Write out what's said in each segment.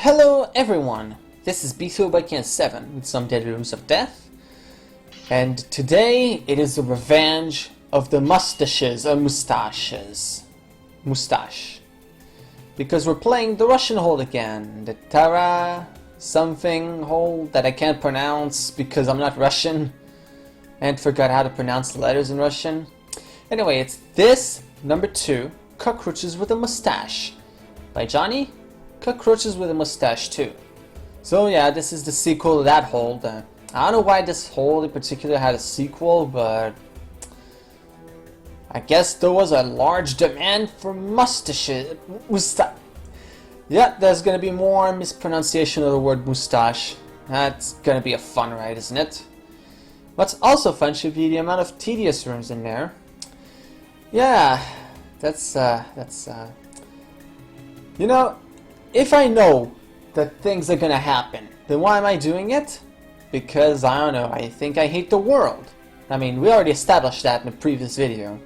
Hello everyone, this is B2ByCan7 with some Deadly Rooms of Death, and today it is the revenge of the mustaches or moustaches. Moustache. Because we're playing the Russian hold again, the Tara something hold that I can't pronounce because I'm not Russian and forgot how to pronounce the letters in Russian. Anyway, it's this, number 2, Cockroaches with a Mustache by Johnny. Cockroaches with a Mustache too. So yeah, this is the sequel to that hold. I don't know why this hold in particular had a sequel, but I guess there was a large demand for mustaches. Yeah, there's gonna be more mispronunciation of the word moustache. That's gonna be a fun ride, isn't it? What's also fun should be the amount of tedious rooms in there. Yeah, that's you know, if I know that things are gonna happen, then why am I doing it? Because, I don't know, I think I hate the world. I mean, we already established that in the previous video.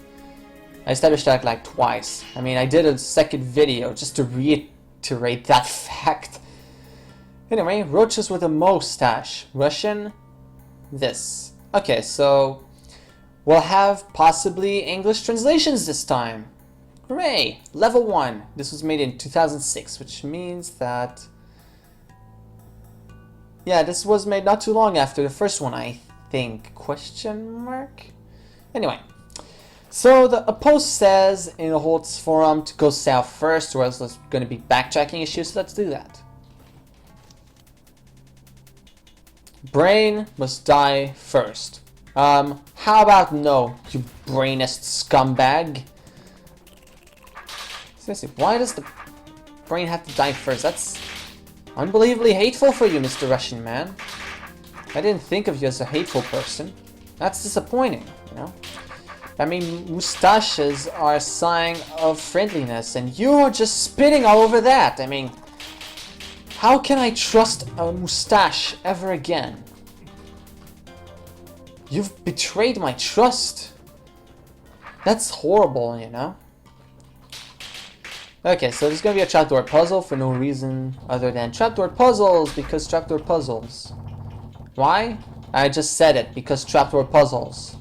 I established that like twice. I mean, I did a second video just to reiterate that fact. Anyway, roaches with a mustache. Russian, this. Okay, so we'll have possibly English translations this time. Hooray! Level 1. This was made in 2006, which means that... yeah, this was made not too long after the first one, I think. Question mark? Anyway. So, a post says in the Holtz forum to go south first, or else there's going to be backtracking issues, so let's do that. Brain must die first. How about no, you brainest scumbag? Seriously, why does the brain have to die first? That's unbelievably hateful for you, Mr. Russian man. I didn't think of you as a hateful person. That's disappointing, you know? I mean, moustaches are a sign of friendliness, and you're just spitting all over that. I mean, how can I trust a moustache ever again? You've betrayed my trust. That's horrible, you know? Okay, so there's gonna be a trapdoor puzzle for no reason other than trapdoor puzzles, because trapdoor puzzles. Why? I just said it, because trapdoor puzzles.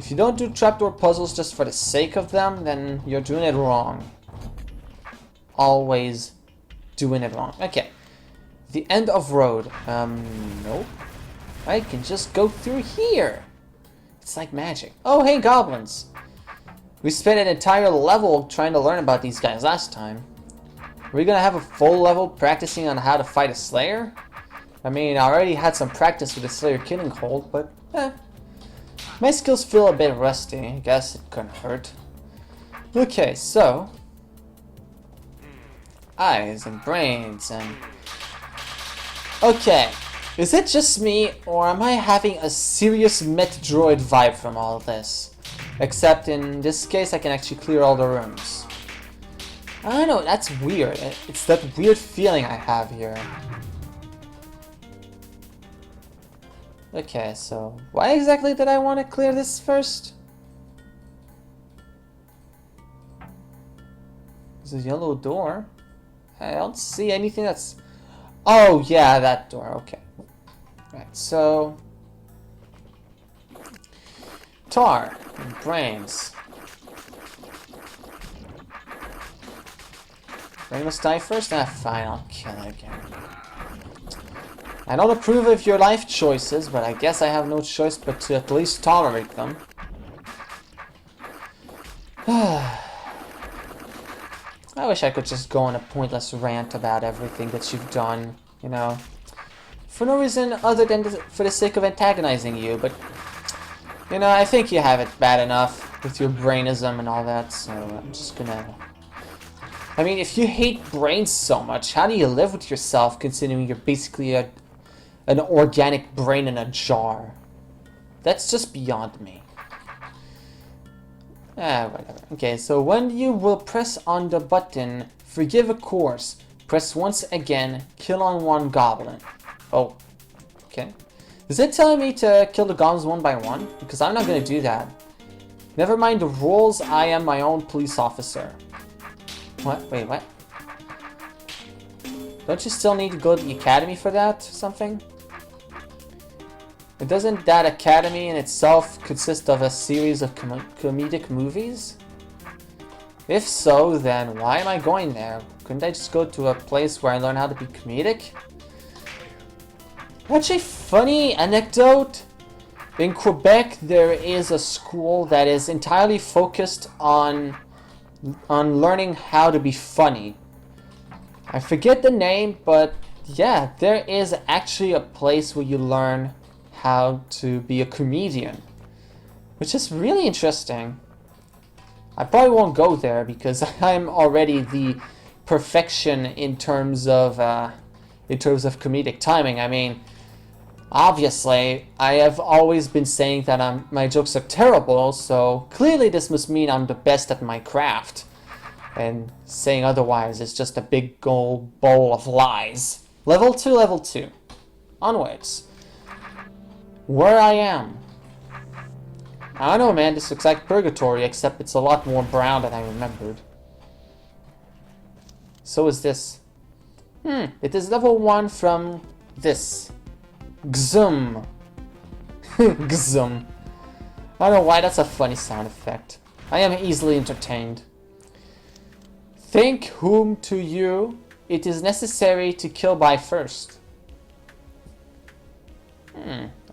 If you don't do trapdoor puzzles just for the sake of them, then you're doing it wrong. Always doing it wrong. Okay. The end of road. Nope. I can just go through here. It's like magic. Oh, hey, goblins. We spent an entire level trying to learn about these guys last time. Are we gonna have a full level practicing on how to fight a Slayer? I mean, I already had some practice with the Slayer killing hold, but my skills feel a bit rusty. I guess it couldn't hurt. Okay, so eyes and brains and... okay, is it just me, or am I having a serious Metroid vibe from all of this? Except in this case, I can actually clear all the rooms. I don't know, that's weird. It's that weird feeling I have here. Okay, so why exactly did I want to clear this first? There's a yellow door. I don't see anything that's... oh, yeah, that door, okay. Right, so... tar and brains. Brain must die first? Ah, fine, I'll kill it again. I don't approve of your life choices, but I guess I have no choice but to at least tolerate them. I wish I could just go on a pointless rant about everything that you've done, you know, for no reason other than for the sake of antagonizing you, but, you know, I think you have it bad enough with your brainism and all that, so I'm just gonna... I mean, if you hate brains so much, how do you live with yourself considering you're basically an organic brain in a jar? That's just beyond me. Whatever. Okay, so when you will press on the button, forgive a course, press once again, kill on one goblin. Oh, okay. Is it telling me to kill the goblins one by one? Because I'm not gonna do that. Never mind the rules, I am my own police officer. What? Wait, what? Don't you still need to go to the academy for that or something? And doesn't that academy in itself consist of a series of comedic movies? If so, then why am I going there? Couldn't I just go to a place where I learn how to be comedic? Actually, funny anecdote. In Quebec, there is a school that is entirely focused on learning how to be funny. I forget the name, but yeah, there is actually a place where you learn how to be a comedian, which is really interesting. I probably won't go there because I'm already the perfection in terms of comedic timing. I mean, obviously, I have always been saying that my jokes are terrible, so clearly this must mean I'm the best at my craft. And saying otherwise is just a big gold bowl of lies. Level 2, level 2. Onwards. Where I am. I don't know, man, this looks like purgatory, except it's a lot more brown than I remembered. So is this. It is level 1 from this. Gzum. Gzum. I don't know why that's a funny sound effect. I am easily entertained. Think whom to you it is necessary to kill by first.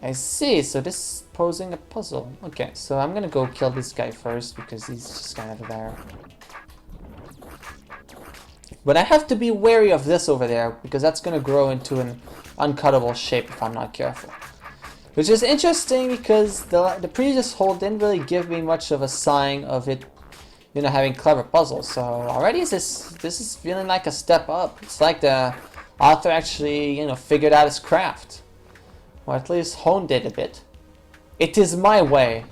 I see, so this is posing a puzzle. Okay, so I'm gonna go kill this guy first because he's just kind of there. But I have to be wary of this over there because that's gonna grow into an uncuttable shape if I'm not careful. Which is interesting because the previous hole didn't really give me much of a sign of it, you know, having clever puzzles. So already this is feeling like a step up. It's like the author actually, you know, figured out his craft. Or at least honed it a bit. It is my way.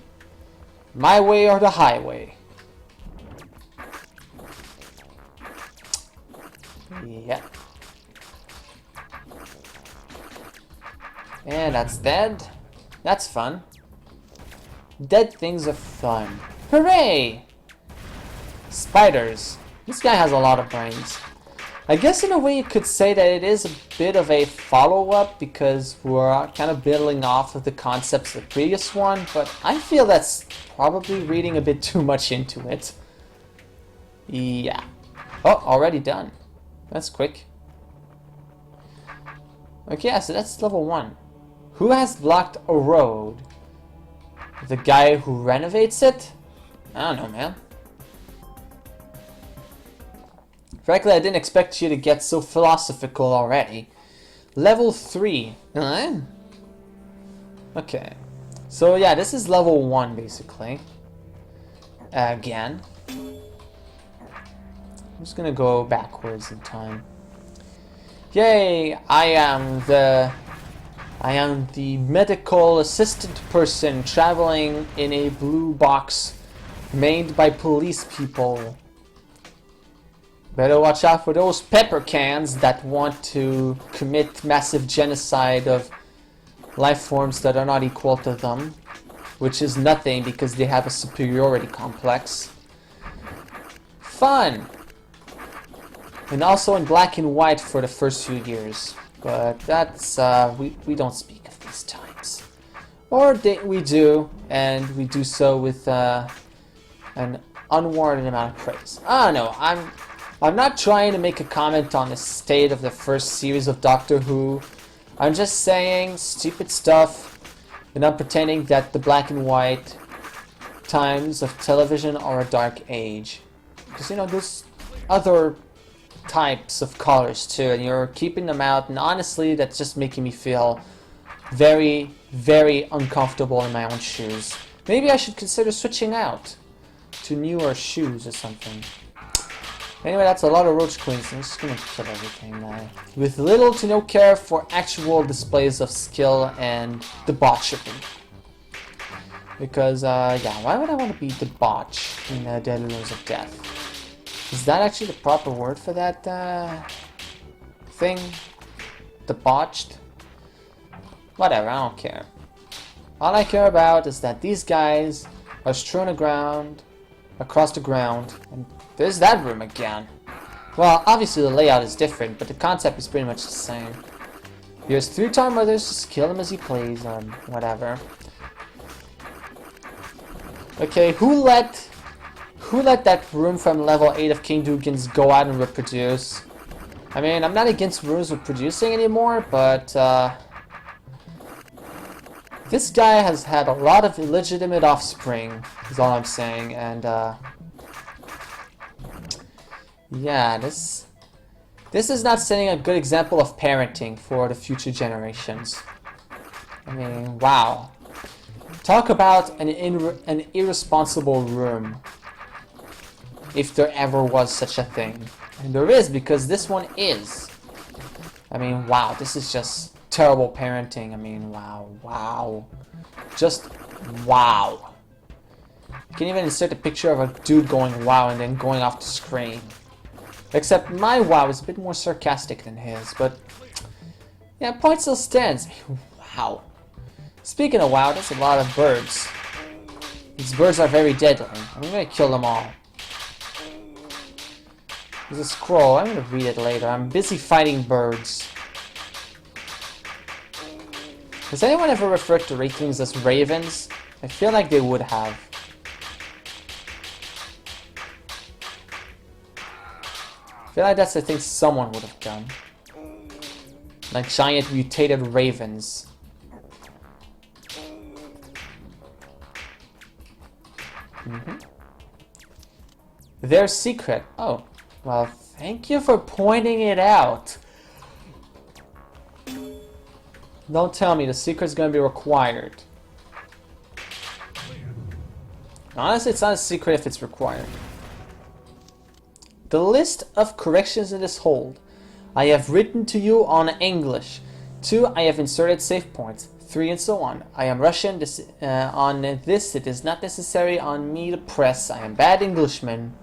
My way or the highway. Yeah. And that's dead. That's fun. Dead things are fun. Hooray! Spiders. This guy has a lot of brains. I guess in a way you could say that it is a bit of a follow-up because we're kind of building off of the concepts of the previous one, but I feel that's probably reading a bit too much into it. Yeah. Oh, already done. That's quick. Okay, so that's level 1. Who has blocked a road? The guy who renovates it? I don't know, man. Frankly, I didn't expect you to get so philosophical already. Level 3. Okay. So yeah, this is level 1 basically. Again. I'm just gonna go backwards in time. Yay! I am the medical assistant person traveling in a blue box made by police people. Better watch out for those pepper cans that want to commit massive genocide of life forms that are not equal to them, which is nothing because they have a superiority complex. Fun! And also in black and white for the first few years. But that's, we don't speak of these times. Or we do, and we do so with an unwarranted amount of praise. I don't know, I'm not trying to make a comment on the state of the first series of Doctor Who. I'm just saying stupid stuff, and I'm pretending that the black and white times of television are a dark age. Because, you know, there's other types of colors too, and you're keeping them out, and honestly, that's just making me feel very, very uncomfortable in my own shoes. Maybe I should consider switching out to newer shoes or something. Anyway, that's a lot of roach queens. I'm just gonna kill everything now. With little to no care for actual displays of skill and debauchery. Because, yeah, why would I want to be debauched in Deadly Rose of Death? Is that actually the proper word for that, thing? Debauched? Whatever, I don't care. All I care about is that these guys are strewn across the ground, and there's that room again. Well, obviously the layout is different, but the concept is pretty much the same. Here's 3 Tar Mothers, just kill them as you please, or whatever. Okay, who let that room from level 8 of King Dugan's go out and reproduce? I mean, I'm not against rooms reproducing anymore, but this guy has had a lot of illegitimate offspring, is all I'm saying, and yeah, this is not setting a good example of parenting for the future generations. I mean, wow. Talk about an irresponsible room. If there ever was such a thing. And there is, because this one is. I mean, wow, this is just terrible parenting. I mean, wow. Just wow. You can even insert a picture of a dude going wow and then going off the screen. Except my wow is a bit more sarcastic than his, but yeah, point still stands. Wow. Speaking of wow, that's a lot of birds. These birds are very deadly. I'm gonna kill them all. There's a scroll. I'm gonna read it later. I'm busy fighting birds. Has anyone ever referred to ratings as ravens? I feel like they would have. I feel like that's the thing someone would have done. Like giant mutated ravens. Their secret. Oh. Well, thank you for pointing it out. Don't tell me the secret's gonna be required. Honestly, it's not a secret if it's required. The list of corrections in this hold. I have written to you on English. 2. I have inserted save points. 3 and so on. I am Russian. On this, it is not necessary on me to press. I am bad Englishman.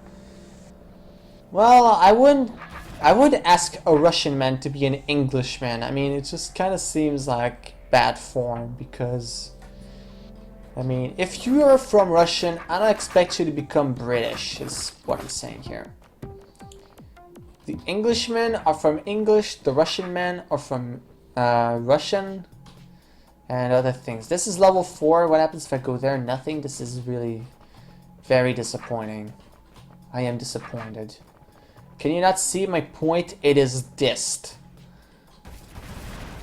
Well, I wouldn't ask a Russian man to be an Englishman. I mean, it just kind of seems like bad form because, I mean, if you are from Russian, I don't expect you to become British, is what he's saying here. The Englishmen are from English, the Russian men are from Russian, and other things. This is level 4. What happens if I go there? Nothing. This is really very disappointing. I am disappointed. Can you not see my point? It is dissed.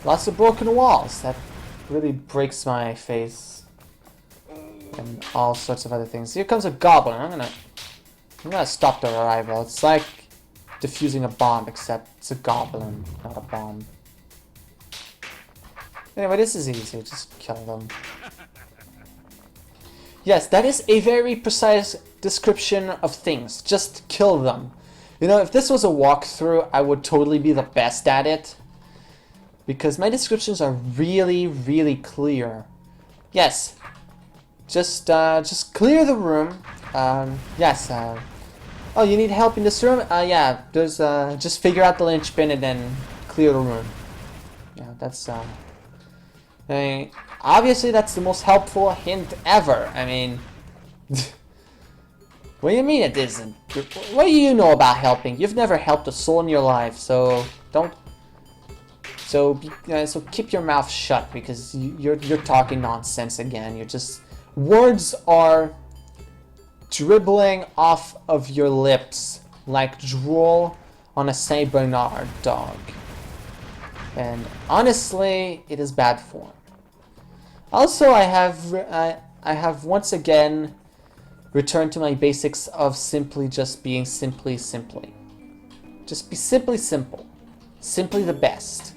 Lots of broken walls. That really breaks my face. And all sorts of other things. Here comes a goblin. I'm gonna stop their arrival. It's like defusing a bomb, except it's a goblin, not a bomb. Anyway, this is easy. Just kill them. Yes, that is a very precise description of things. Just kill them. You know, if this was a walkthrough, I would totally be the best at it. Because my descriptions are really, really clear. Yes. Just clear the room. Yes. Oh, you need help in this room? Yeah. There's, just figure out the linchpin and then clear the room. Yeah, that's, I mean, obviously that's the most helpful hint ever. I mean... What do you mean it isn't? What do you know about helping? You've never helped a soul in your life, so don't. So keep your mouth shut because you're talking nonsense again. You're just words are dribbling off of your lips like drool on a Saint Bernard dog, and honestly, it is bad form. Also, I have once again. Return to my basics of simply just being simply. Just be simply simple. Simply the best.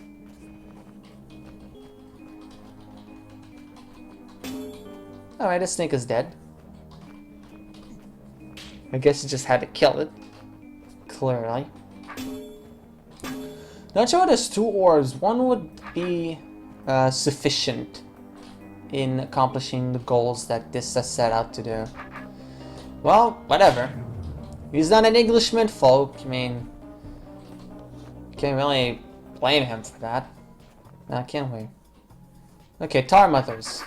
Alright, the snake is dead. I guess you just had to kill it. Clearly. Not sure there's 2 orbs. One would be sufficient in accomplishing the goals that this has set out to do. Well, whatever. He's not an Englishman, folk. I mean, can't really blame him for that. Nah, can't we? Okay, Tar Mothers.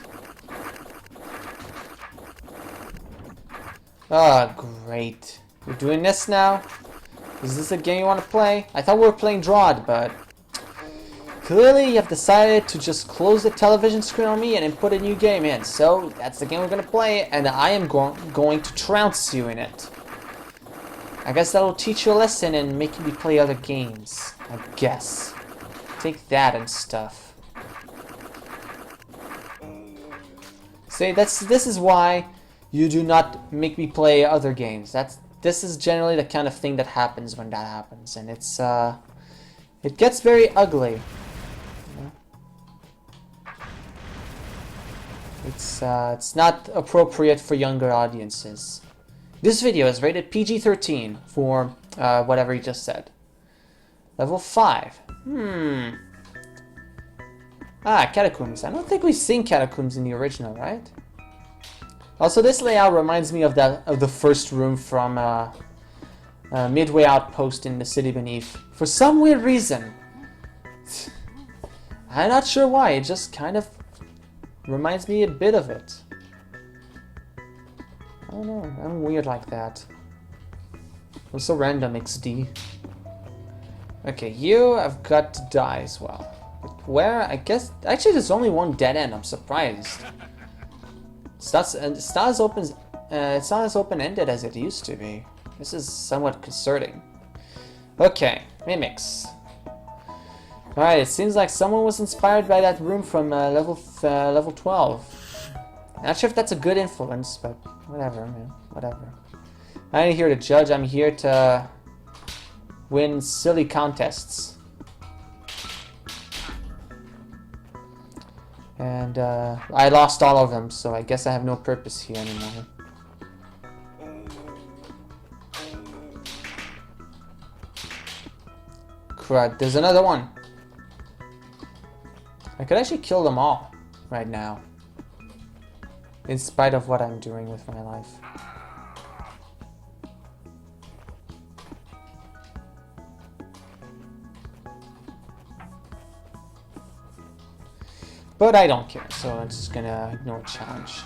Oh, great. We're doing this now? Is this a game you want to play? I thought we were playing DROD, but clearly you have decided to just close the television screen on me and then put a new game in. So that's the game we're gonna play, and I am going to trounce you in it. I guess that'll teach you a lesson and make you play other games. I guess. Take that and stuff. See, this is why you do not make me play other games. This is generally the kind of thing that happens when that happens, and it gets very ugly. It's not appropriate for younger audiences. This video is rated PG-13 for whatever he just said. Level 5. Catacombs. I don't think we've seen Catacombs in the original, right? Also, this layout reminds me of the first room from Midway Outpost in the City Beneath. For some weird reason. I'm not sure why, it just kind of reminds me a bit of it. I don't know, I'm weird like that. I'm so random, XD. Okay, you have got to die as well. But where? I guess... Actually, there's only one dead end, I'm surprised. It's not as open-ended as it used to be. This is somewhat concerning. Okay, mimics. Alright, it seems like someone was inspired by that room from level 12. Not sure if that's a good influence, but whatever, man. Whatever. I ain't here to judge, I'm here to win silly contests. And I lost all of them, so I guess I have no purpose here anymore. Crud, there's another one. I could actually kill them all right now, in spite of what I'm doing with my life. But I don't care, so I'm just gonna ignore challenge.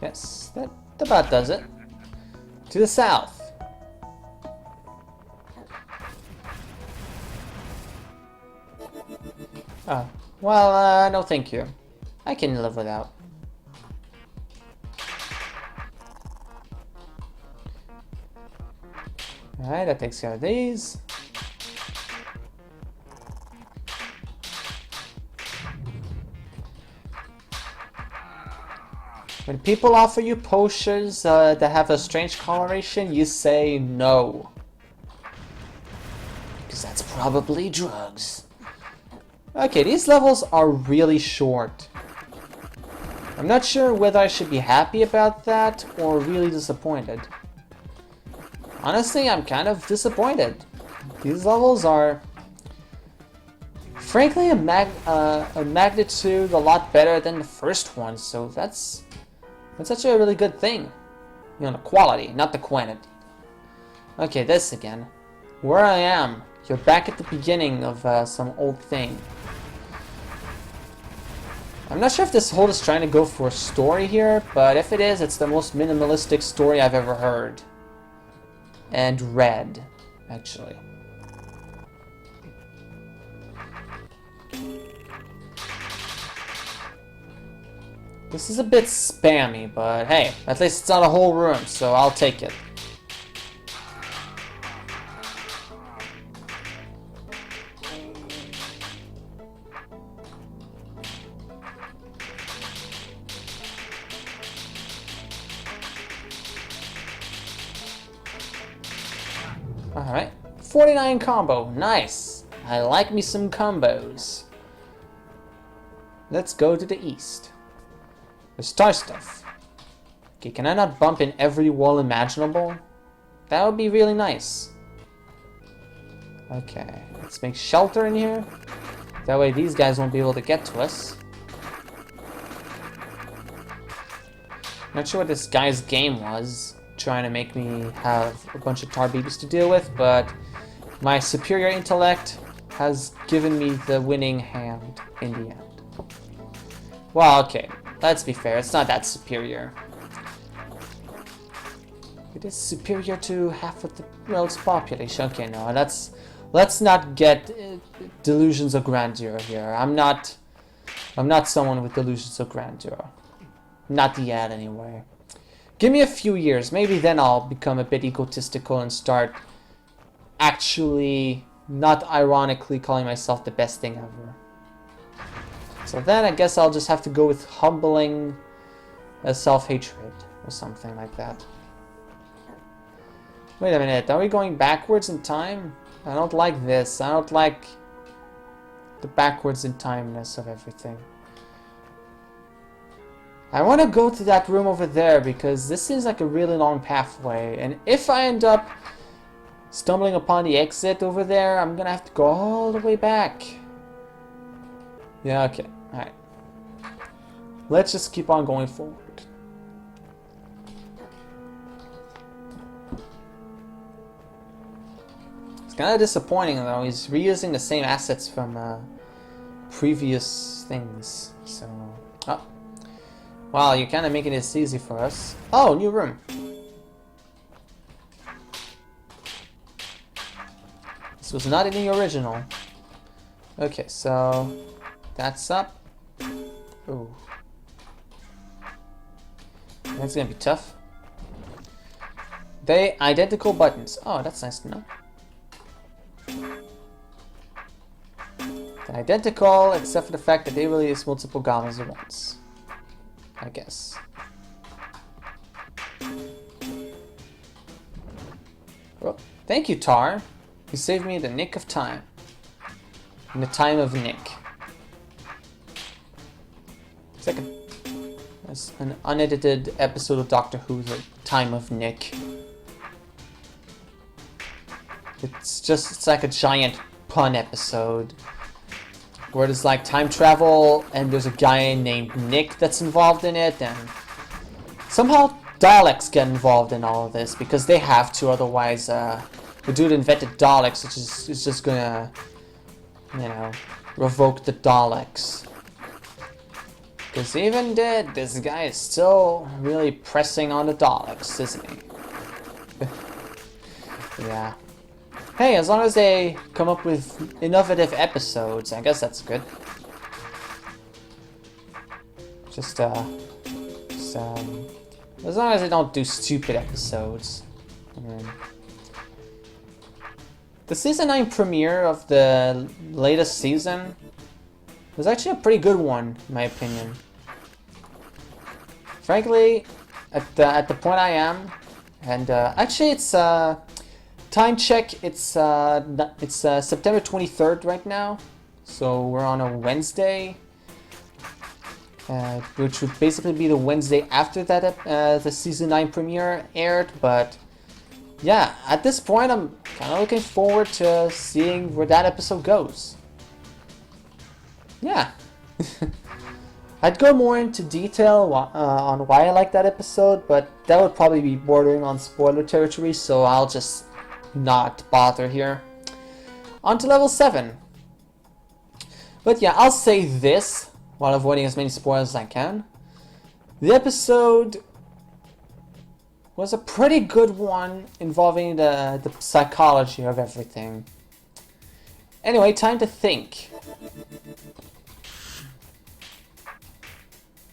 Yes, that about does it. To the south. Oh, well, no thank you. I can live without. Alright, that takes care of these. When people offer you potions that have a strange coloration, you say no. Because that's probably drugs. Okay, these levels are really short. I'm not sure whether I should be happy about that or really disappointed. Honestly, I'm kind of disappointed. These levels are, frankly, a magnitude a lot better than the first one, so that's actually a really good thing. You know, the quality, not the quantity. Okay, this again. Where I am, you're back at the beginning of some old thing. I'm not sure if this hold is trying to go for a story here, but if it is, it's the most minimalistic story I've ever heard. And read, actually. This is a bit spammy, but hey, at least it's not a whole room, so I'll take it. Alright, 49 combo, nice. I like me some combos. Let's go to the east. The star stuff. Okay, can I not bump in every wall imaginable? That would be really nice. Okay, let's make shelter in here. That way these guys won't be able to get to us. Not sure what this guy's game was. trying to make me have a bunch of tar babies to deal with, but my superior intellect has given me the winning hand in the end. Well, okay, let's be fair, it's not that superior. It is superior to half of the world's population. Okay, no, let's not get delusions of grandeur here. I'm not someone with delusions of grandeur. Not yet, anyway. Give me a few years, maybe then I'll become a bit egotistical and start actually, not ironically, calling myself the best thing ever. So then I guess I'll just have to go with humbling self-hatred or something like that. Wait a minute, are we going backwards in time? I don't like this. I don't like the backwards in timeness of everything. I want to go to that room over there because this seems like a really long pathway, and if I end up stumbling upon the exit over there, I'm gonna have to go all the way back. Yeah, okay, alright. Let's just keep on going forward. It's kind of disappointing though, he's reusing the same assets from previous things, so... Oh. Wow, you're kind of making this easy for us. Oh, new room. This was not in the original. Okay, so that's up. Ooh. That's gonna be tough. They identical buttons. Oh, that's nice to know. They're identical, except for the fact that they release multiple goblins at once. I guess. Well, thank you, Tar. You saved me in the nick of time. In the time of Nick. It's like an unedited episode of Doctor Who, The Time of Nick. It's like a giant pun episode. Where there's like time travel and there's a guy named Nick that's involved in it, and somehow Daleks get involved in all of this because they have to, otherwise the dude invented Daleks, which is just gonna, you know, revoke the Daleks. Because even dead, this guy is still really pressing on the Daleks, isn't he? Yeah. Hey, as long as they come up with innovative episodes, I guess that's good. Just as long as they don't do stupid episodes. The season 9 premiere of the latest season was actually a pretty good one, in my opinion. Frankly, at the point I am, and actually it's time check. It's September 23rd right now, so we're on a Wednesday, which would basically be the Wednesday after that the season 9 premiere aired. But yeah, at this point, I'm kind of looking forward to seeing where that episode goes. Yeah. I'd go more into detail on why I like that episode, but that would probably be bordering on spoiler territory, so I'll just not bother here. On to level 7. But yeah, I'll say this while avoiding as many spoilers as I can. The episode was a pretty good one involving the psychology of everything. Anyway, time to think.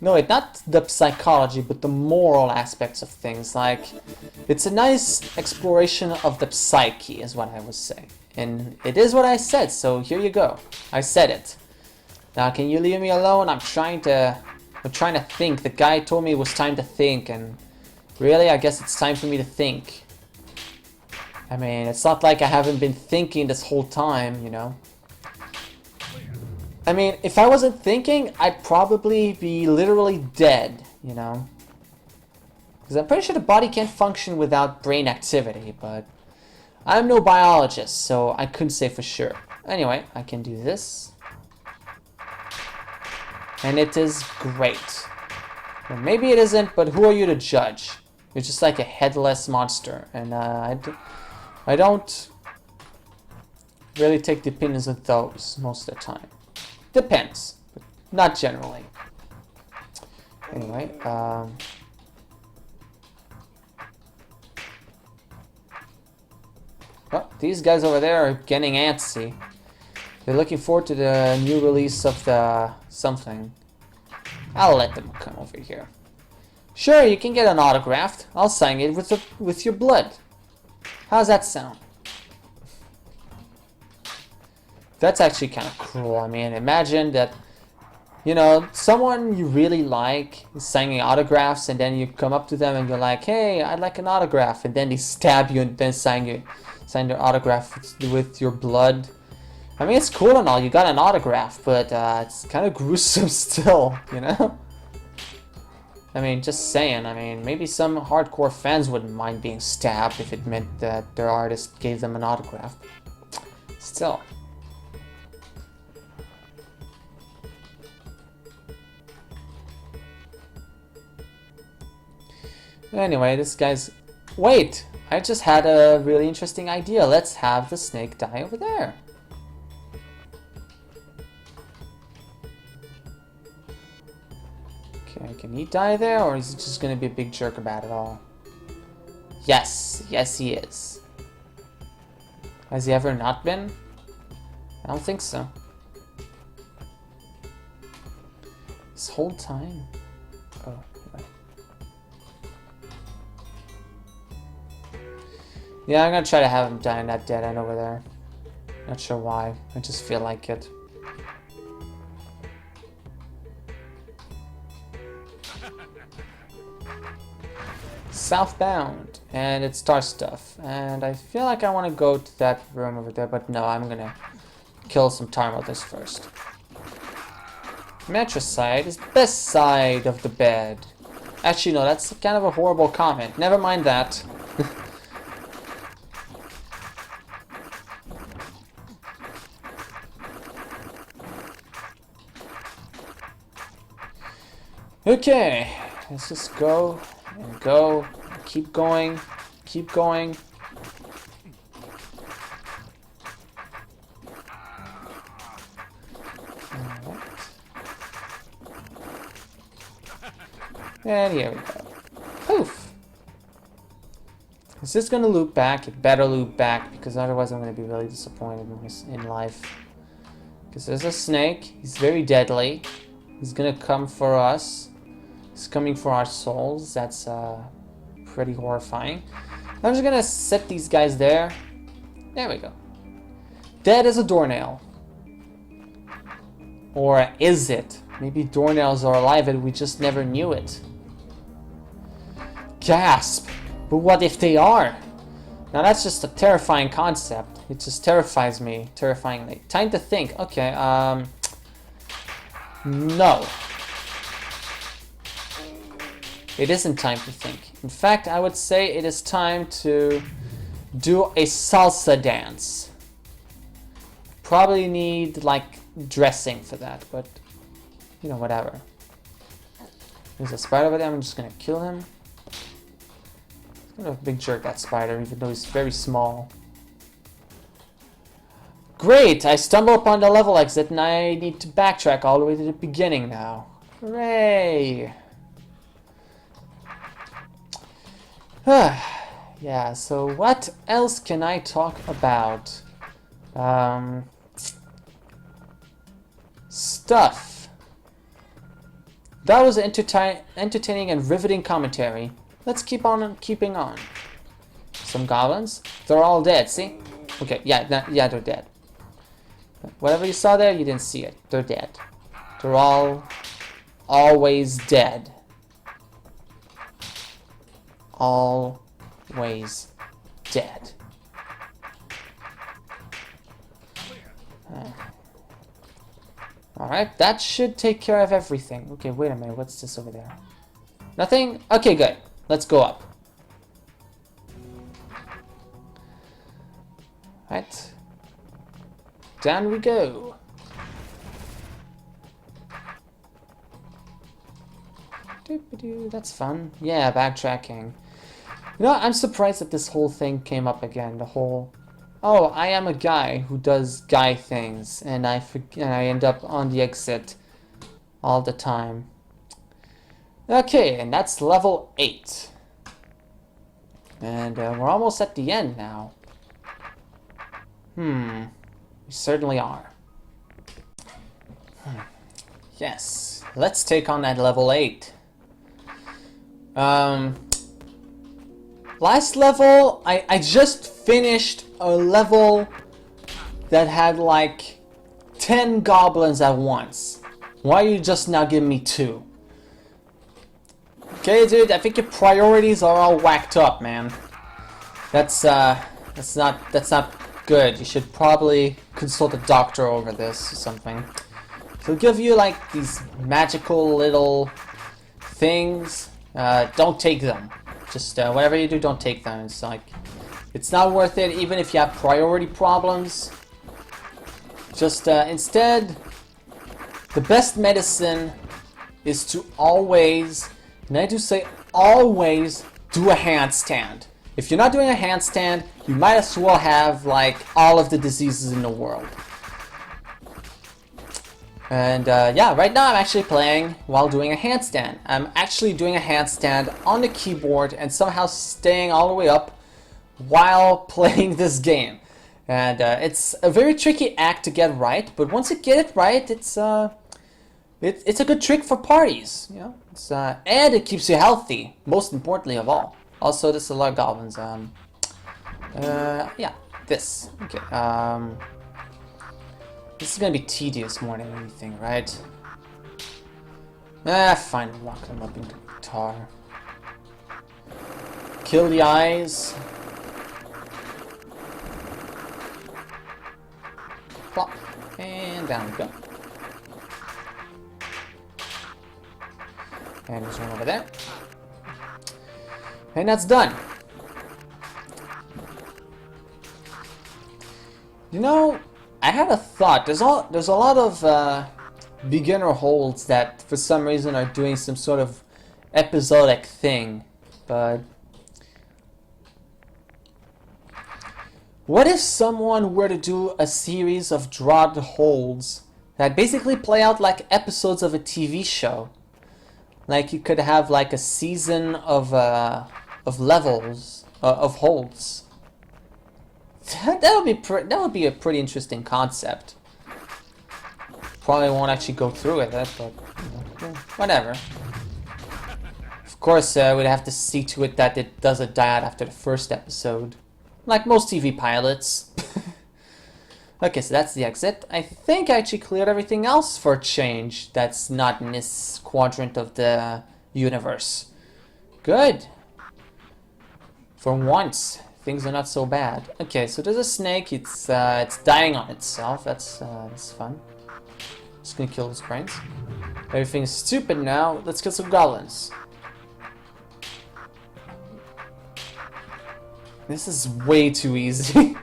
No, wait, not the psychology, but the moral aspects of things. Like, it's a nice exploration of the psyche, is what I would say. And it is what I said, so here you go. I said it. Now, can you leave me alone? I'm trying to think. The guy told me it was time to think, and really, I guess it's time for me to think. I mean, it's not like I haven't been thinking this whole time, you know? I mean, if I wasn't thinking, I'd probably be literally dead, you know? Because I'm pretty sure the body can't function without brain activity, but I'm no biologist, so I couldn't say for sure. Anyway, I can do this. And it is great. Well, maybe it isn't, but who are you to judge? You're just like a headless monster, and I don't really take the opinions of those most of the time. Depends, but not generally. Anyway, well, these guys over there are getting antsy. They're looking forward to the new release of the something. I'll let them come over here. Sure, you can get an autograph. I'll sign it with your blood. How's that sound? That's actually kind of cruel. I mean, imagine that, you know, someone you really like is signing autographs, and then you come up to them and you're like, hey, I'd like an autograph. And then they stab you and then sign their autograph with your blood. I mean, it's cool and all, you got an autograph, but it's kind of gruesome still, you know? I mean, just saying, I mean, maybe some hardcore fans wouldn't mind being stabbed if it meant that their artist gave them an autograph. Still. Anyway, this guy's... Wait! I just had a really interesting idea. Let's have the snake die over there. Okay, can he die there, or is he just gonna be a big jerk about it all? Yes, yes he is. Has he ever not been? I don't think so. This whole time? Oh, right. Yeah, I'm gonna try to have him die in that dead end over there. Not sure why, I just feel like it. Southbound, and it's star stuff, and I feel like I want to go to that room over there, but no, I'm gonna kill some Tarmothers first. Mattress side is the best side of the bed. Actually, no, that's kind of a horrible comment. Never mind that. Okay, let's just go and go. Keep going. Keep going. Alright. And here we go. Poof! Is this gonna loop back? It better loop back, because otherwise I'm gonna be really disappointed in life. Because there's a snake. He's very deadly. He's gonna come for us. He's coming for our souls. That's pretty horrifying. I'm just gonna set these guys there. There we go. Dead as a doornail. Or is it? Maybe doornails are alive and we just never knew it. Gasp! But what if they are? Now that's just a terrifying concept. It just terrifies me terrifyingly. Time to think. Okay, no. It isn't time to think. In fact, I would say it is time to do a salsa dance. Probably need, like, dressing for that, but, you know, whatever. There's a spider over there. I'm just gonna kill him. He's kind of a big jerk, that spider, even though he's very small. Great! I stumble upon the level exit and I need to backtrack all the way to the beginning now. Hooray! Yeah, so what else can I talk about? Stuff. That was entertaining and riveting commentary. Let's keep on keeping on. Some goblins? They're all dead, see? Okay, yeah, yeah, they're dead. Whatever you saw there, you didn't see it. They're dead. They're all always dead. Always dead. Alright, that should take care of everything. Okay, wait a minute, what's this over there? Nothing? Okay, good. Let's go up. Right. Down we go. That's fun. Yeah, backtracking. You know, I'm surprised that this whole thing came up again. The whole, oh, I am a guy who does guy things, and I end up on the exit all the time. Okay, and that's level 8. And we're almost at the end now. We certainly are. Yes, let's take on that level 8. Last level, I just finished a level that had like 10 goblins at once. Why are you just now giving me 2? Okay, dude, I think your priorities are all whacked up, man. That's not good. You should probably consult a doctor over this or something. He'll give you like these magical little things. Don't take them. Just whatever you do, don't take them. It's like, it's not worth it, even if you have priority problems. Just instead, the best medicine is to always, and I do say always, do a handstand. If you're not doing a handstand, you might as well have like all of the diseases in the world. And yeah, right now I'm actually playing while doing a handstand. I'm actually doing a handstand on the keyboard and somehow staying all the way up while playing this game. And it's a very tricky act to get right, but once you get it right, it's a good trick for parties. You know, and it keeps you healthy. Most importantly of all. Also, there's a lot of goblins. Yeah, this. Okay. This is gonna be tedious more than anything, right? Fine, lock them up into the guitar. Kill the eyes. Plop. And down we go. And there's one over there. And that's done. You know, I had a thought. There's a lot of beginner holds that for some reason are doing some sort of episodic thing, but what if someone were to do a series of DROD holds that basically play out like episodes of a TV show? Like you could have like a season of levels of holds. That would be a pretty interesting concept. Probably won't actually go through with it, but whatever. Of course, we'd have to see to it that it doesn't die out after the first episode, like most TV pilots. Okay, so that's the exit. I think I actually cleared everything else for a change that's not in this quadrant of the universe. Good. For once, things are not so bad. Okay, so there's a snake. It's dying on itself. That's fun. Just gonna kill those brains. Everything's stupid now. Let's kill some goblins. This is way too easy.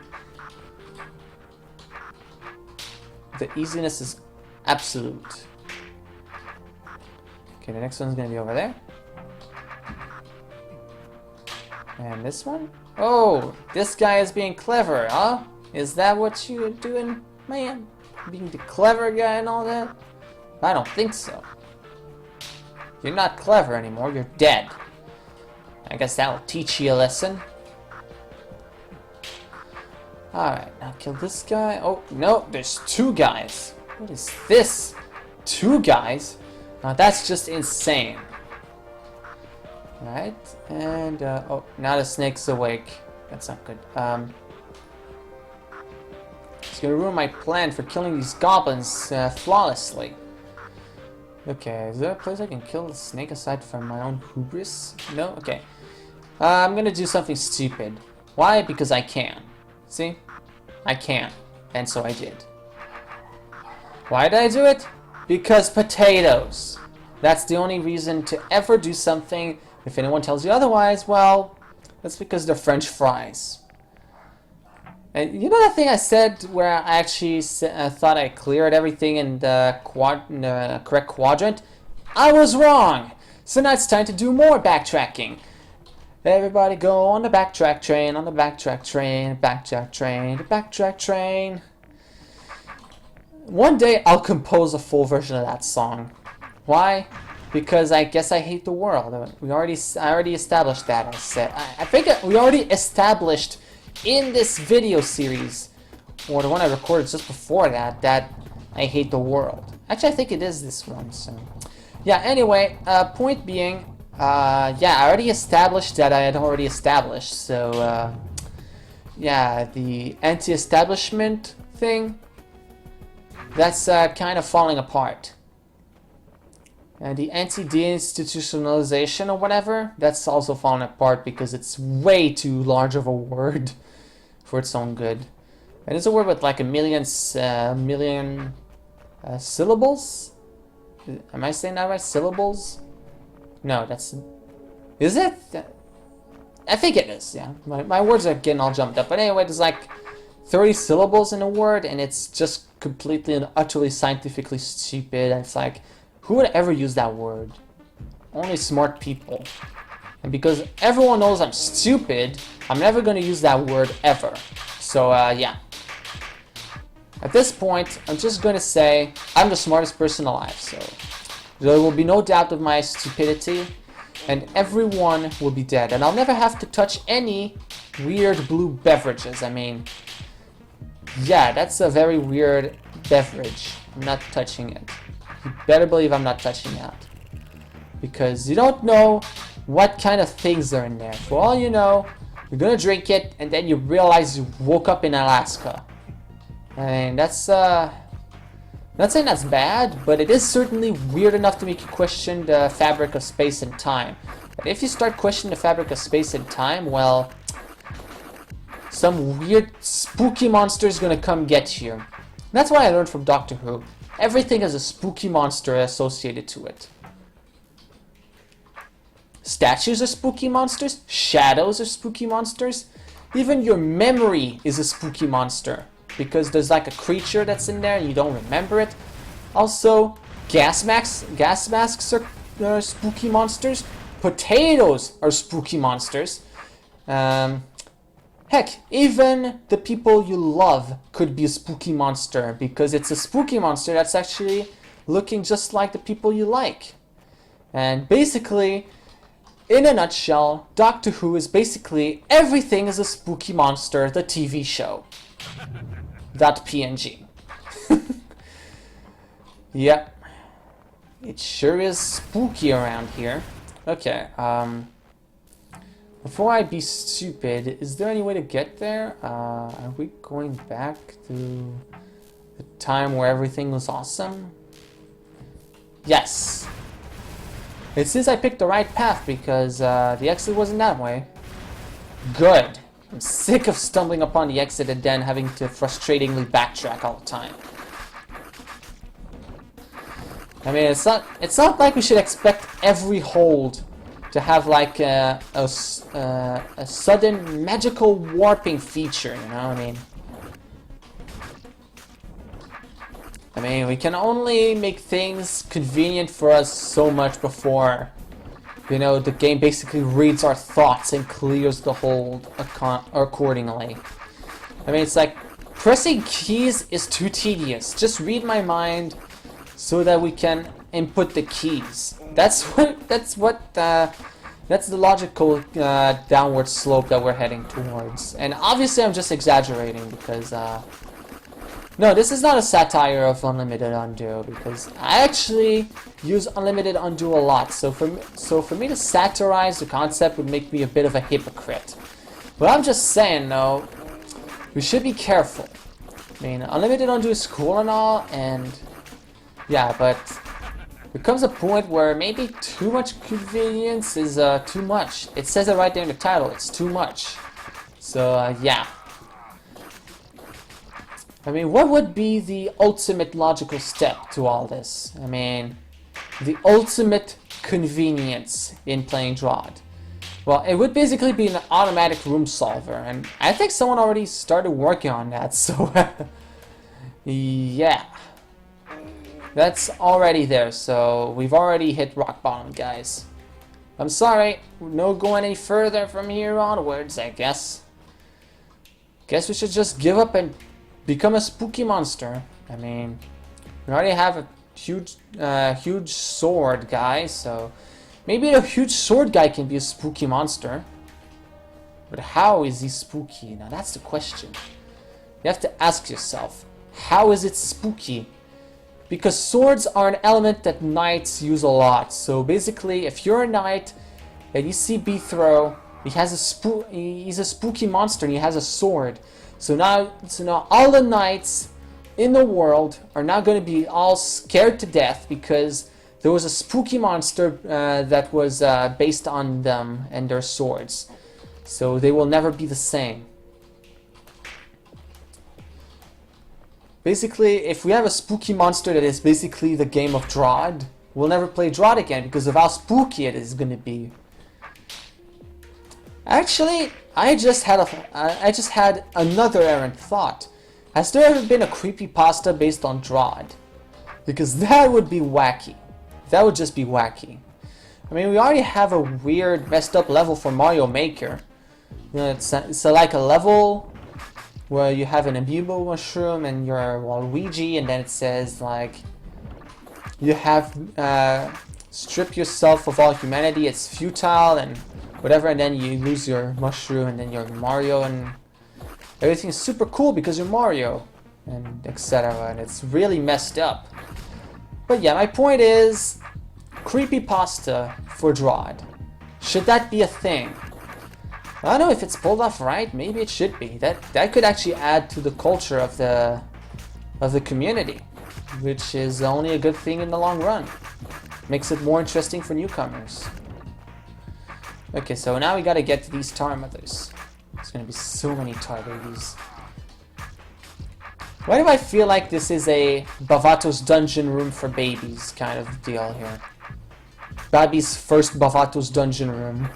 The easiness is absolute. Okay, the next one's gonna be over there. And this one? Oh, this guy is being clever, huh? Is that what you're doing, man? Being the clever guy and all that? I don't think so. You're not clever anymore, you're dead. I guess that will teach you a lesson. Alright, now kill this guy. Oh, no, there's 2 guys. What is this? 2 guys? Now that's just insane. Alright, and, oh, now the snake's awake. That's not good. It's gonna ruin my plan for killing these goblins flawlessly. Okay, is there a place I can kill the snake aside from my own hubris? No? Okay. I'm gonna do something stupid. Why? Because I can. See? I can. And so I did. Why did I do it? Because potatoes. That's the only reason to ever do something. If anyone tells you otherwise, well, that's because they're French fries. And you know that thing I said where I actually thought I cleared everything in the correct quadrant? I was wrong! So now it's time to do more backtracking. Everybody go on the backtrack train, on the backtrack train, backtrack train, the backtrack train. One day I'll compose a full version of that song. Why? Because I guess I hate the world. I already established that. I think we already established in this video series, or the one I recorded just before that, that I hate the world. Actually, I think it is this one. So, yeah. Anyway, point being, yeah, I already established that I had already established. So, yeah, the anti-establishment thing, that's kind of falling apart. And the anti-deinstitutionalization or whatever, that's also falling apart because it's way too large of a word for its own good. And it's a word with like a million syllables? Am I saying that right? Syllables? No, that's... Is it? I think it is, yeah. My words are getting all jumped up. But anyway, there's like 30 syllables in a word, and it's just completely and utterly scientifically stupid. And it's like, who would ever use that word? Only smart people. And because everyone knows I'm stupid, I'm never going to use that word ever. So, yeah. At this point, I'm just going to say I'm the smartest person alive. So, there will be no doubt of my stupidity. And everyone will be dead. And I'll never have to touch any weird blue beverages. I mean, yeah, that's a very weird beverage. I'm not touching it. You better believe I'm not touching that. Because you don't know what kind of things are in there. For all you know, you're gonna drink it and then you realize you woke up in Alaska. I mean, that's, not saying that's bad, but it is certainly weird enough to make you question the fabric of space and time. And if you start questioning the fabric of space and time, well, some weird spooky monster is gonna come get you. That's why I learned from Doctor Who. Everything has a spooky monster associated to it. Statues are spooky monsters. Shadows are spooky monsters. Even your memory is a spooky monster. Because there's like a creature that's in there and you don't remember it. Also, gas masks are spooky monsters. Potatoes are spooky monsters. Heck, even the people you love could be a spooky monster, because it's a spooky monster that's actually looking just like the people you like. And basically, in a nutshell, Doctor Who is basically everything is a spooky monster, the TV show. .png. Yep. It sure is spooky around here. Okay, before I be stupid, is there any way to get there? Are we going back to the time where everything was awesome? Yes. It seems I picked the right path because the exit wasn't that way. Good. I'm sick of stumbling upon the exit and then having to frustratingly backtrack all the time. I mean, it's not like we should expect every hold to have like a sudden magical warping feature, you know what I mean, we can only make things convenient for us so much before, you know, the game basically reads our thoughts and clears the hold accordingly. I mean, it's like, pressing keys is too tedious. Just read my mind so that we can input the keys. That's the logical downward slope that we're heading towards. And obviously I'm just exaggerating because, no, this is not a satire of Unlimited Undo, because I actually use Unlimited Undo a lot. So for me to satirize the concept would make me a bit of a hypocrite. But I'm just saying, though, we should be careful. I mean, Unlimited Undo is cool and all, and yeah, but there comes a point where maybe too much convenience is too much. It says it right there in the title, it's too much. So, yeah. I mean, what would be the ultimate logical step to all this? I mean, the ultimate convenience in playing DROD. Well, it would basically be an automatic room solver, and I think someone already started working on that, so yeah. That's already there, so we've already hit rock bottom, guys. I'm sorry, no going any further from here onwards, I guess. Guess we should just give up and become a spooky monster. I mean, we already have a huge sword guy, so maybe a huge sword guy can be a spooky monster. But how is he spooky? Now that's the question. You have to ask yourself, how is it spooky? Because swords are an element that knights use a lot. So basically, if you're a knight and you see Beathrow, he's a spooky monster and he has a sword. So now all the knights in the world are now going to be all scared to death because there was a spooky monster that was based on them and their swords. So they will never be the same. Basically, if we have a spooky monster that is basically the game of DROD, we'll never play DROD again because of how spooky it is going to be. Actually, I just had another errant thought. Has there ever been a creepypasta based on DROD? Because that would be wacky. That would just be wacky. I mean, we already have a weird, messed up level for Mario Maker. You know, it's like a level where you have an amiibo mushroom and you're Waluigi, and then it says like you have strip yourself of all humanity, it's futile and whatever, and then you lose your mushroom and then you're Mario and everything's super cool because you're Mario and etc. And it's really messed up. But yeah, my point is creepypasta for DROD. Should that be a thing? I don't know if it's pulled off right. Maybe it should be. That could actually add to the culture of the community, which is only a good thing in the long run. Makes it more interesting for newcomers. Okay, so now we gotta get to these tar mothers. There's gonna be so many tar babies. Why do I feel like this is a Bavato's dungeon room for babies kind of deal here? Babby's first Bavato's dungeon room.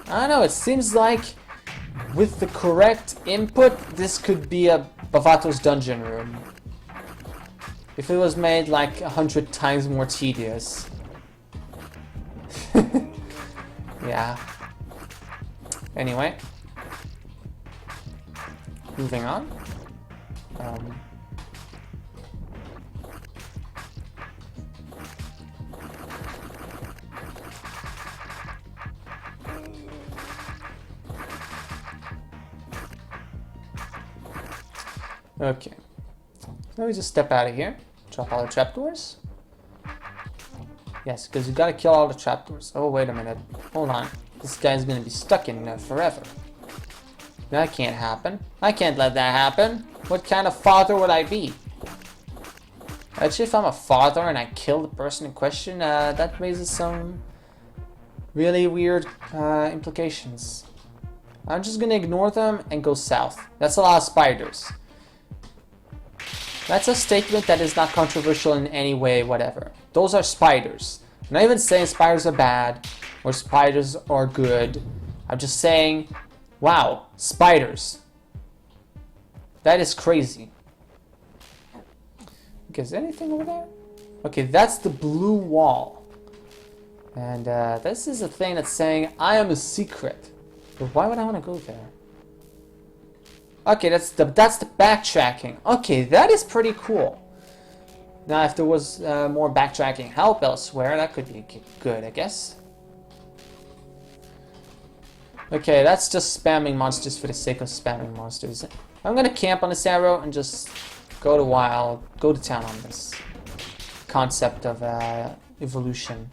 I don't know, it seems like with the correct input, this could be a Bavato's dungeon room. If it was made like 100 times more tedious. Yeah. Anyway. Moving on. Okay. Let me just step out of here. Drop all the trapdoors. Yes, because you gotta kill all the trapdoors. Oh, wait a minute. Hold on. This guy's gonna be stuck in there forever. That can't happen. I can't let that happen. What kind of father would I be? Actually, if I'm a father and I kill the person in question, that raises some really weird implications. I'm just gonna ignore them and go south. That's a lot of spiders. That's a statement that is not controversial in any way, whatever. Those are spiders. I'm not even saying spiders are bad or spiders are good. I'm just saying, wow, spiders. That is crazy. Okay, is there anything over there? Okay, that's the blue wall. And this is a thing that's saying, I am a secret. But why would I want to go there? Okay, that's the backtracking. Okay, that is pretty cool. Now, if there was more backtracking help elsewhere, that could be good, I guess. Okay, that's just spamming monsters for the sake of spamming monsters. I'm gonna camp on this arrow and just go to town on this concept of evolution.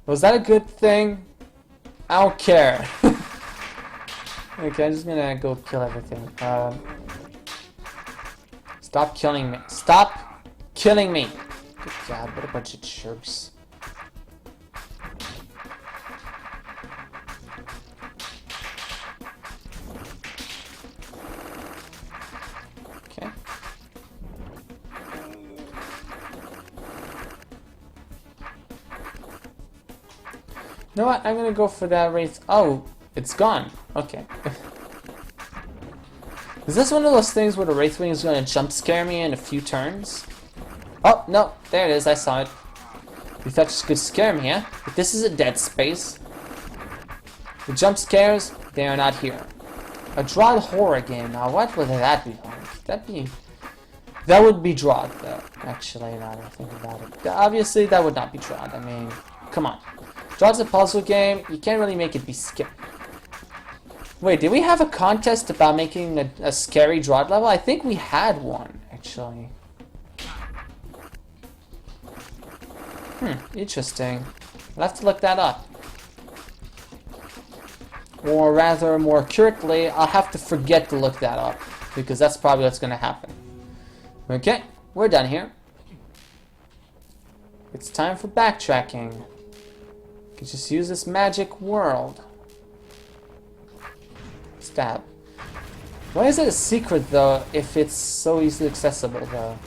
Was that a good thing? I don't care. Okay, I'm just gonna go kill everything. Stop killing me. Stop killing me! Good God, what a bunch of jerks. Okay. You know what? I'm gonna go for that wraith. Oh, it's gone. Okay. Is this one of those things where the Wraithwing is going to jump scare me in a few turns? Oh, no, there it is, I saw it. You thought you could scare me, huh? But this is a dead space. The jump scares, they are not here. A DROD horror game. Now, what would that be like? That would be DROD, though. Actually, now that I think about it. Obviously, that would not be DROD. I mean, come on. DROD's a puzzle game. You can't really make it be scary. Wait, did we have a contest about making a scary DROD level? I think we had one, actually. Interesting. I'll have to look that up. Or rather, more accurately, I'll have to forget to look that up, because that's probably what's going to happen. Okay, we're done here. It's time for backtracking. You can just use this magic world. Stab. Why is it a secret, though, if it's so easily accessible, though?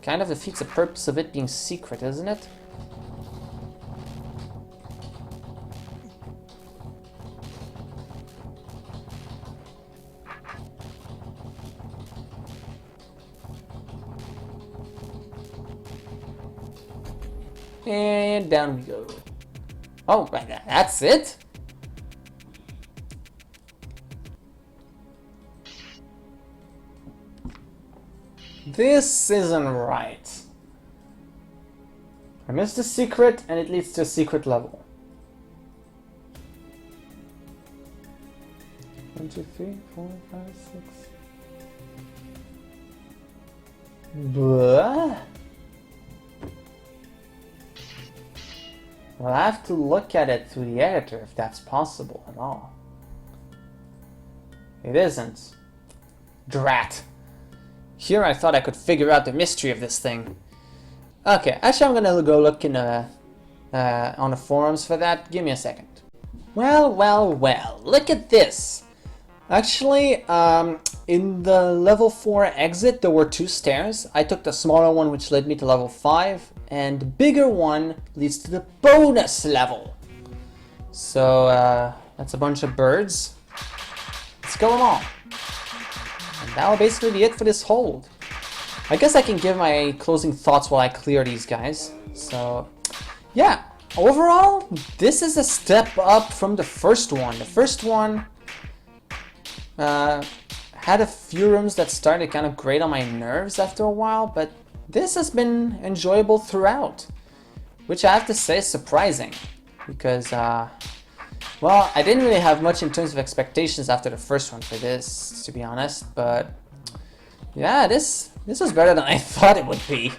Kind of defeats the purpose of it being secret, isn't it? And down we go. Oh, that's it? This isn't right. I missed a secret and it leads to a secret level. 1, 2, 3, 4, 5, 6. Blah. Well, I have to look at it through the editor if that's possible at all. It isn't. Drat. Here I thought I could figure out the mystery of this thing. Okay, actually I'm gonna go look in on the forums for that. Give me a second. Well, look at this. Actually, in the level 4 exit there were 2 stairs. I took the smaller one, which led me to level 5, and the bigger one leads to the bonus level. So that's a bunch of birds. Let's go along. And that'll basically be it for this hold. I guess I can give my closing thoughts while I clear these guys. So, yeah. Overall, this is a step up from the first one. The first one had a few rooms that started kind of grate on my nerves after a while, but this has been enjoyable throughout. Which I have to say is surprising. Because, well, I didn't really have much in terms of expectations after the first one for this, to be honest, but yeah, this was better than I thought it would be.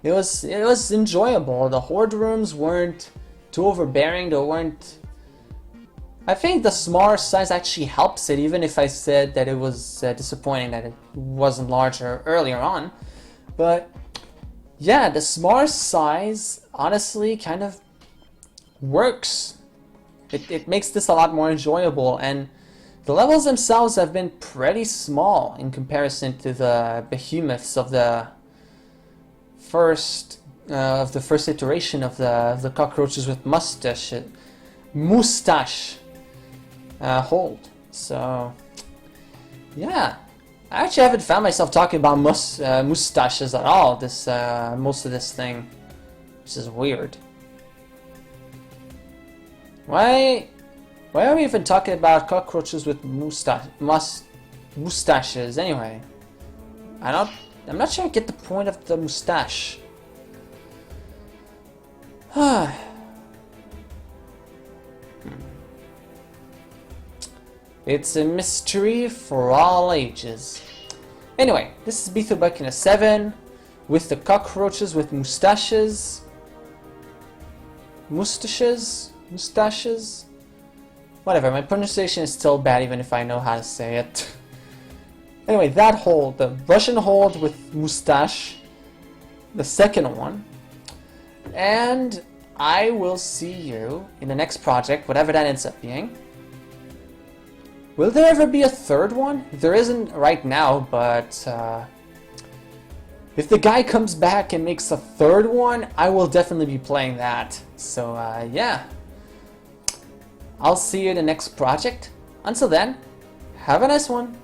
It was enjoyable. The horde rooms weren't too overbearing. They weren't. I think the smaller size actually helps it, even if I said that it was disappointing that it wasn't larger earlier on. But yeah, the smaller size honestly kind of works. It makes this a lot more enjoyable, and the levels themselves have been pretty small in comparison to the behemoths of the first iteration of the cockroaches with moustache hold. So yeah, I actually haven't found myself talking about moustaches at all this most of this thing, which is weird. Why are we even talking about cockroaches with moustaches anyway? I'm not sure I get the point of the moustache. It's a mystery for all ages. Anyway, this is TAPAKAHbI with the cockroaches with moustaches. Moustaches? Whatever, my pronunciation is still bad even if I know how to say it. Anyway, that hold, the Russian hold with moustache, the second one. And I will see you in the next project, whatever that ends up being. Will there ever be a third one? There isn't right now, but if the guy comes back and makes a third one, I will definitely be playing that. So yeah, I'll see you in the next project. Until then, have a nice one.